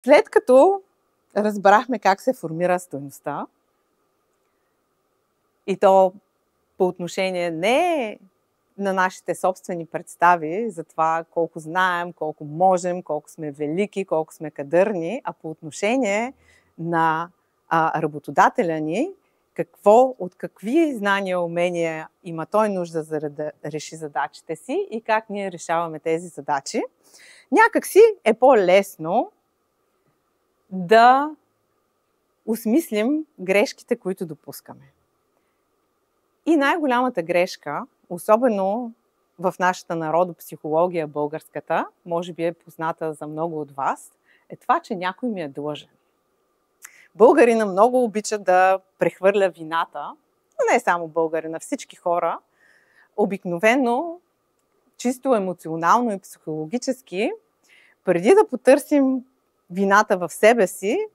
След като разбрахме как се формира стойността, и то по отношение не на нашите собствени представи за това колко знаем, колко можем, колко сме велики, колко сме кадърни, а по отношение на работодателя ни, от какви знания, умения има той нужда, за да реши задачите си и как ние решаваме тези задачи, някакси е по-лесно да осмислим грешките, които допускаме. И най-голямата грешка, особено в нашата народопсихология, българската, може би е позната за много от вас, е това, че някой ми е длъжен. Българина много обича да прехвърля вината, но не само българина, всички хора, обикновено, чисто емоционално и психологически, преди да потърсим вината в себе си,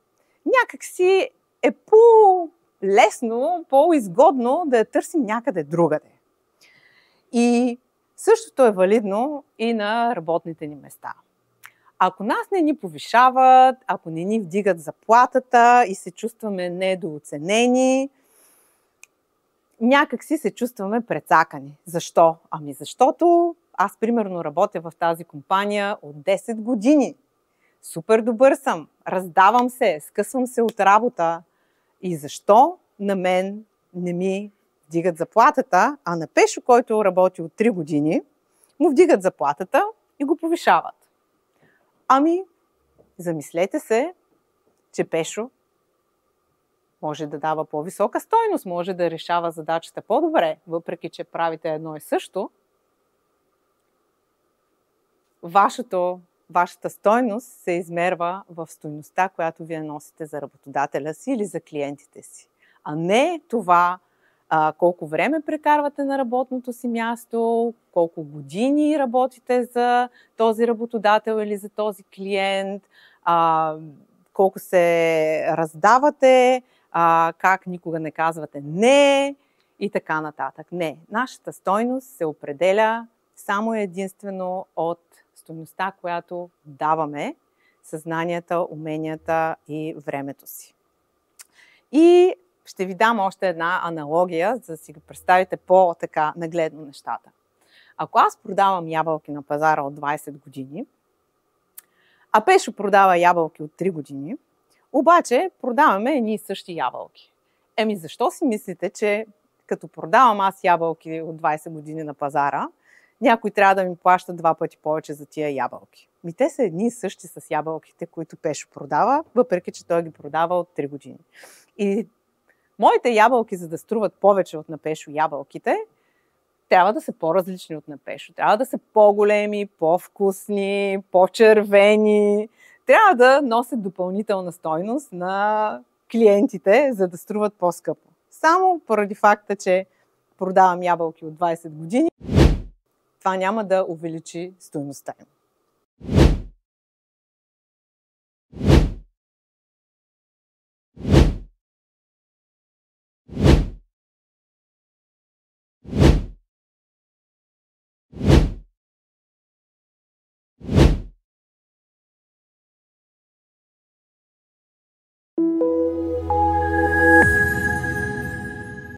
някакси е по-лесно, по-изгодно да я търсим някъде другаде. И същото е валидно и на работните ни места. Ако нас не ни повишават, ако не ни вдигат заплатата и се чувстваме недооценени, някак си се чувстваме прецакани. Защо? Ами защото аз примерно работя в тази компания от 10 години. Супер добър съм, раздавам се, скъсвам се от работа. И защо на мен не ми вдигат заплатата, а на Пешо, който работи от 3 години, му вдигат заплатата и го повишават? Ами, замислете се, че Пешо може да дава по-висока стойност, може да решава задачата по-добре, въпреки че правите едно и също. Вашата стойност се измерва в стойността, която вие носите за работодателя си или за клиентите си. А не това колко време прекарвате на работното си място, колко години работите за този работодател или за този клиент, колко се раздавате, как никога не казвате не и така нататък. Не, нашата стойност се определя само единствено от стойността, която даваме, съзнанията, уменията и времето си. И ще ви дам още една аналогия, за да си го представите по-така нагледно нещата. Ако аз продавам ябълки на пазара от 20 години, а Пешо продава ябълки от 3 години, обаче продаваме едни и същи ябълки. Защо си мислите, че като продавам аз ябълки от 20 години на пазара, някой трябва да ми плаща 2 пъти повече за тия ябълки? Те са едни и същи с ябълките, които Пешо продава, въпреки че той ги продава от 3 години. И моите ябълки, за да струват повече от на Пешо ябълките, трябва да са по-различни от на Пешо. Трябва да са по-големи, по-вкусни, по-червени. Трябва да носят допълнителна стойност на клиентите, за да струват по-скъпо. Само поради факта, че продавам ябълки от 20 години, това няма да увеличи стойността им.